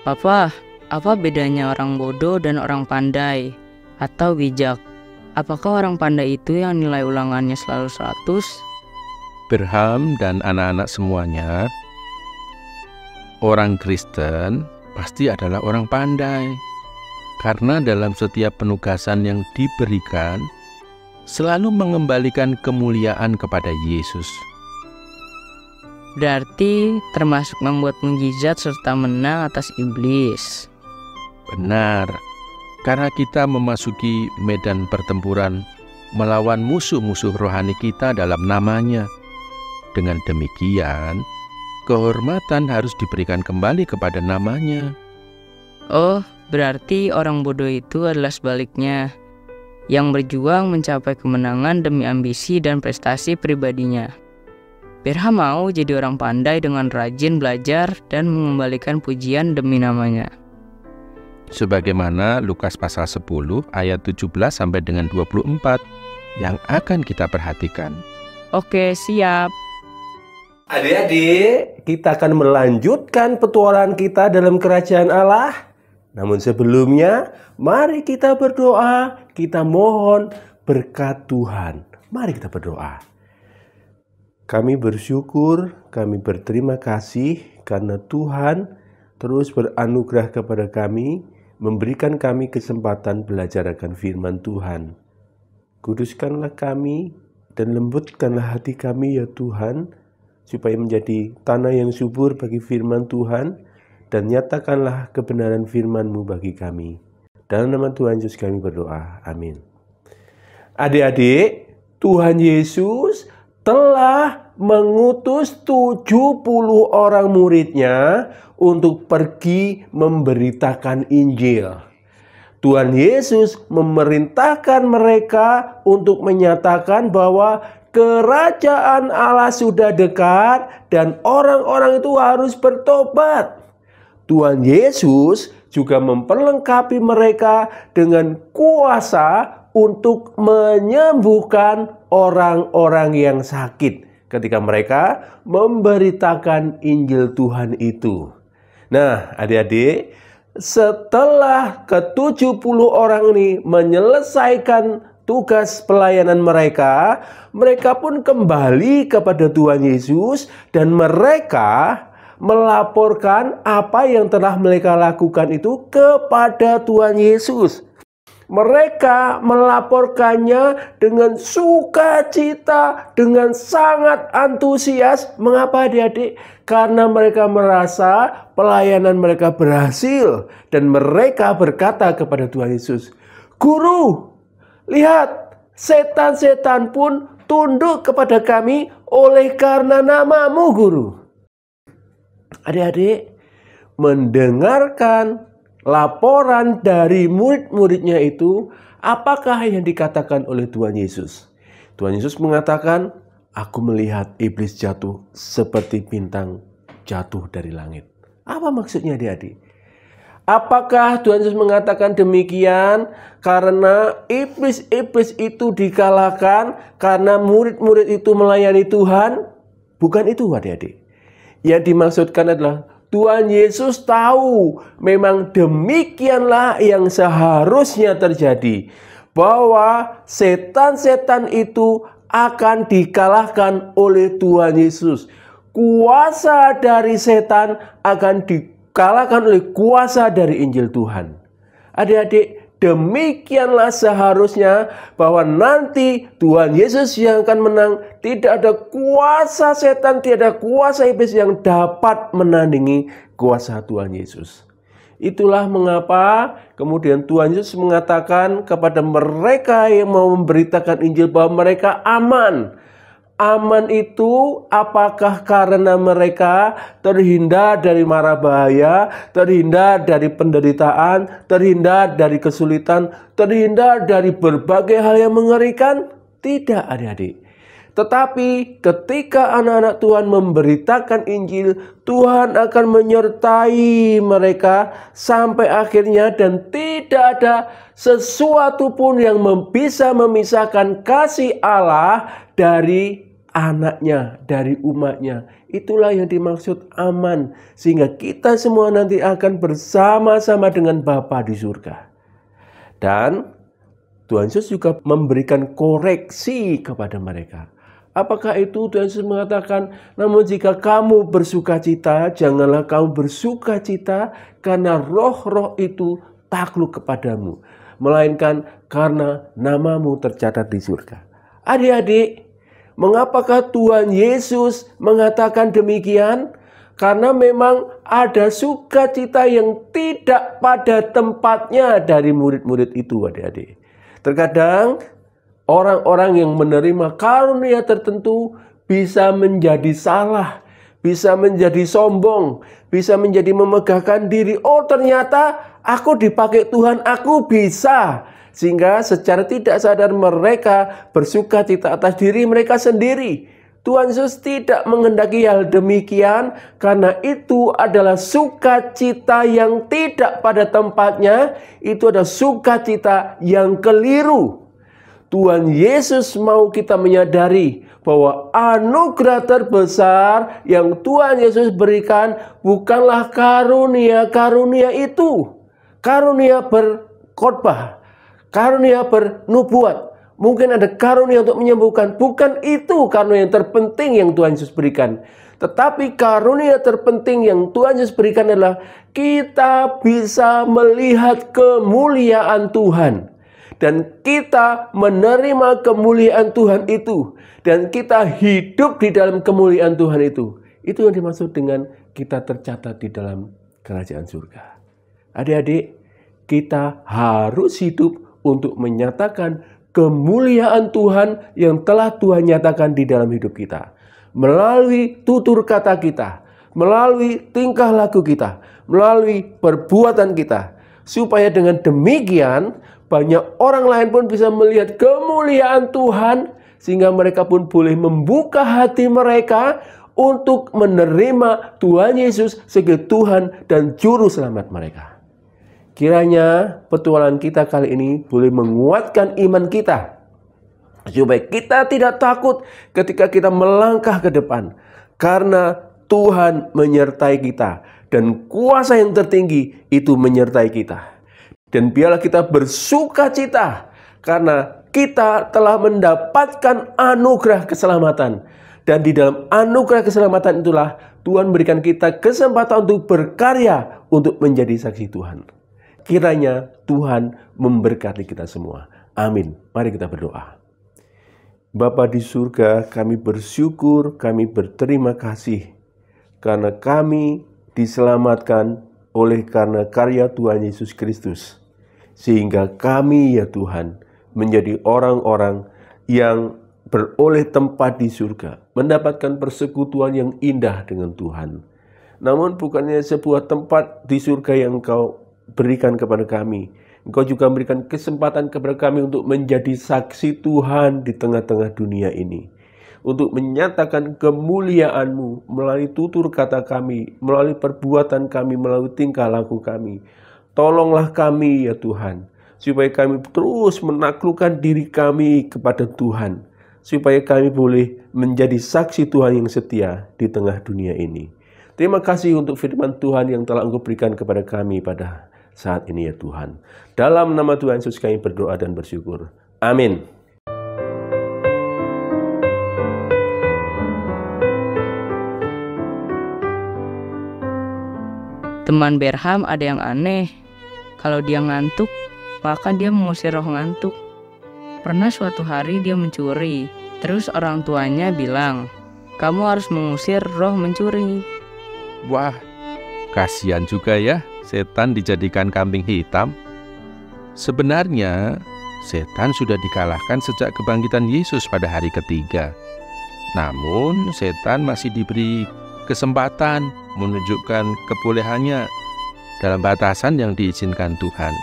Papa, apa bedanya orang bodoh dan orang pandai atau bijak? Apakah orang pandai itu yang nilai ulangannya selalu 100? Berham dan anak-anak semuanya, orang Kristen pasti adalah orang pandai. Karena dalam setiap penugasan yang diberikan, selalu mengembalikan kemuliaan kepada Yesus. Berarti termasuk membuat mukjizat serta menang atas iblis. Benar, karena kita memasuki medan pertempuran melawan musuh-musuh rohani kita dalam namanya. Dengan demikian, kehormatan harus diberikan kembali kepada namanya. Oh, berarti orang bodoh itu adalah sebaliknya, yang berjuang mencapai kemenangan demi ambisi dan prestasi pribadinya. Berham mau jadi orang pandai dengan rajin belajar dan mengembalikan pujian demi namanya. Sebagaimana Lukas pasal 10 ayat 17 sampai dengan 24 yang akan kita perhatikan. Oke, siap. Adik-adik, kita akan melanjutkan petualangan kita dalam kerajaan Allah. Namun sebelumnya, mari kita berdoa, kita mohon berkat Tuhan. Mari kita berdoa. Kami bersyukur, kami berterima kasih karena Tuhan terus beranugerah kepada kami, memberikan kami kesempatan belajar akan firman Tuhan. Kuduskanlah kami dan lembutkanlah hati kami ya Tuhan, supaya menjadi tanah yang subur bagi firman Tuhan, dan nyatakanlah kebenaran firman-Mu bagi kami. Dalam nama Tuhan Yesus kami berdoa. Amin. Adik-adik, Tuhan Yesus telah mengutus 70 orang muridnya untuk pergi memberitakan Injil. Tuhan Yesus memerintahkan mereka untuk menyatakan bahwa kerajaan Allah sudah dekat dan orang-orang itu harus bertobat. Tuhan Yesus juga memperlengkapi mereka dengan kuasa untuk menyembuhkan orang-orang yang sakit ketika mereka memberitakan Injil Tuhan itu. Nah, adik-adik, setelah ke-70 orang ini menyelesaikan tugas pelayanan mereka, mereka pun kembali kepada Tuhan Yesus dan mereka melaporkan apa yang telah mereka lakukan itu kepada Tuhan Yesus. Mereka melaporkannya dengan sukacita, dengan sangat antusias. Mengapa adik-adik? Karena mereka merasa pelayanan mereka berhasil dan mereka berkata kepada Tuhan Yesus, "Guru, lihat, setan-setan pun tunduk kepada kami oleh karena namamu, Guru." Adik-adik, mendengarkan laporan dari murid-muridnya itu, apakah yang dikatakan oleh Tuhan Yesus? Tuhan Yesus mengatakan, "Aku melihat iblis jatuh seperti bintang jatuh dari langit." Apa maksudnya adik-adik? Apakah Tuhan Yesus mengatakan demikian karena iblis-iblis itu dikalahkan karena murid-murid itu melayani Tuhan? Bukan itu adik-adik. Yang dimaksudkan adalah Tuhan Yesus tahu memang demikianlah yang seharusnya terjadi. Bahwa setan-setan itu akan dikalahkan oleh Tuhan Yesus. Kuasa dari setan akan dikalahkan oleh kuasa dari Injil Tuhan. Adik-adik, demikianlah seharusnya bahwa nanti Tuhan Yesus yang akan menang. Tidak ada kuasa setan, tidak ada kuasa iblis yang dapat menandingi kuasa Tuhan Yesus. Itulah mengapa kemudian Tuhan Yesus mengatakan kepada mereka yang mau memberitakan Injil bahwa mereka aman. Aman itu apakah karena mereka terhindar dari mara bahaya, terhindar dari penderitaan, terhindar dari kesulitan, terhindar dari berbagai hal yang mengerikan? Tidak adik-adik. Tetapi ketika anak-anak Tuhan memberitakan Injil, Tuhan akan menyertai mereka sampai akhirnya dan tidak ada sesuatu pun yang bisa memisahkan kasih Allah dari anaknya, dari umatnya. Itulah yang dimaksud aman, sehingga kita semua nanti akan bersama-sama dengan Bapa di surga. Dan Tuhan Yesus juga memberikan koreksi kepada mereka. Apakah itu? Tuhan Yesus mengatakan, namun jika kamu bersukacita, janganlah kamu bersukacita karena roh-roh itu takluk kepadamu, melainkan karena namamu tercatat di surga. Adik-adik, mengapakah Tuhan Yesus mengatakan demikian? Karena memang ada sukacita yang tidak pada tempatnya dari murid-murid itu, adik-adik. Terkadang orang-orang yang menerima karunia tertentu bisa menjadi salah, bisa menjadi sombong, bisa menjadi memegahkan diri. Oh, ternyata aku dipakai Tuhan, aku bisa. Sehingga secara tidak sadar mereka bersukacita atas diri mereka sendiri. Tuhan Yesus tidak menghendaki hal demikian, karena itu adalah sukacita yang tidak pada tempatnya. Itu adalah sukacita yang keliru. Tuhan Yesus mau kita menyadari bahwa anugerah terbesar yang Tuhan Yesus berikan bukanlah karunia-karunia itu. Karunia berkhotbah, karunia bernubuat. Mungkin ada karunia untuk menyembuhkan. Bukan itu karunia yang terpenting yang Tuhan Yesus berikan. Tetapi karunia terpenting yang Tuhan Yesus berikan adalah kita bisa melihat kemuliaan Tuhan. Dan kita menerima kemuliaan Tuhan itu. Dan kita hidup di dalam kemuliaan Tuhan itu. Itu yang dimaksud dengan kita tercatat di dalam kerajaan surga. Adik-adik, kita harus hidup untuk menyatakan kemuliaan Tuhan yang telah Tuhan nyatakan di dalam hidup kita. Melalui tutur kata kita, melalui tingkah laku kita, melalui perbuatan kita. Supaya dengan demikian banyak orang lain pun bisa melihat kemuliaan Tuhan, sehingga mereka pun boleh membuka hati mereka untuk menerima Tuhan Yesus sebagai Tuhan dan Juru Selamat mereka. Kiranya petualangan kita kali ini boleh menguatkan iman kita, supaya kita tidak takut ketika kita melangkah ke depan, karena Tuhan menyertai kita dan kuasa yang tertinggi itu menyertai kita. Dan biarlah kita bersukacita karena kita telah mendapatkan anugerah keselamatan. Dan di dalam anugerah keselamatan itulah Tuhan berikan kita kesempatan untuk berkarya untuk menjadi saksi Tuhan. Kiranya Tuhan memberkati kita semua. Amin. Mari kita berdoa. Bapa di surga, kami bersyukur, kami berterima kasih karena kami diselamatkan oleh karena karya Tuhan Yesus Kristus. Sehingga kami ya Tuhan menjadi orang-orang yang beroleh tempat di surga, mendapatkan persekutuan yang indah dengan Tuhan. Namun bukannya sebuah tempat di surga yang Engkau berikan kepada kami, Engkau juga memberikan kesempatan kepada kami untuk menjadi saksi Tuhan di tengah-tengah dunia ini. Untuk menyatakan kemuliaan-Mu melalui tutur kata kami, melalui perbuatan kami, melalui tingkah laku kami. Tolonglah kami ya Tuhan, supaya kami terus menaklukkan diri kami kepada Tuhan, supaya kami boleh menjadi saksi Tuhan yang setia di tengah dunia ini. Terima kasih untuk firman Tuhan yang telah Engkau berikan kepada kami pada saat ini ya Tuhan. Dalam nama Tuhan Yesus kami berdoa dan bersyukur. Amin. Teman Berham ada yang aneh. Kalau dia ngantuk, maka dia mengusir roh ngantuk. Pernah suatu hari dia mencuri. Terus orang tuanya bilang, "Kamu harus mengusir roh mencuri." Wah, kasihan juga ya setan dijadikan kambing hitam. Sebenarnya setan sudah dikalahkan sejak kebangkitan Yesus pada hari ketiga. Namun setan masih diberi kesempatan menunjukkan kebolehannya dalam batasan yang diizinkan Tuhan.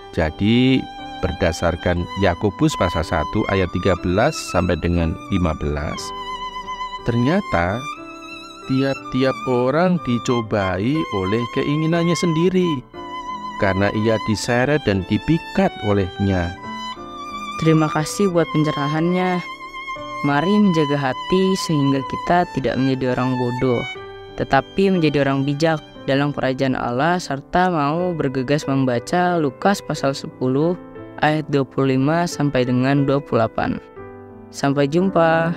Jadi berdasarkan Yakobus pasal 1 ayat 13 sampai dengan 15, ternyata tiap-tiap orang dicobai oleh keinginannya sendiri, karena ia diseret dan dipikat olehnya. Terima kasih buat pencerahannya. Mari menjaga hati sehingga kita tidak menjadi orang bodoh, tetapi menjadi orang bijak dalam kerajaan Allah, serta mau bergegas membaca Lukas pasal 10 ayat 25 sampai dengan 28. Sampai jumpa.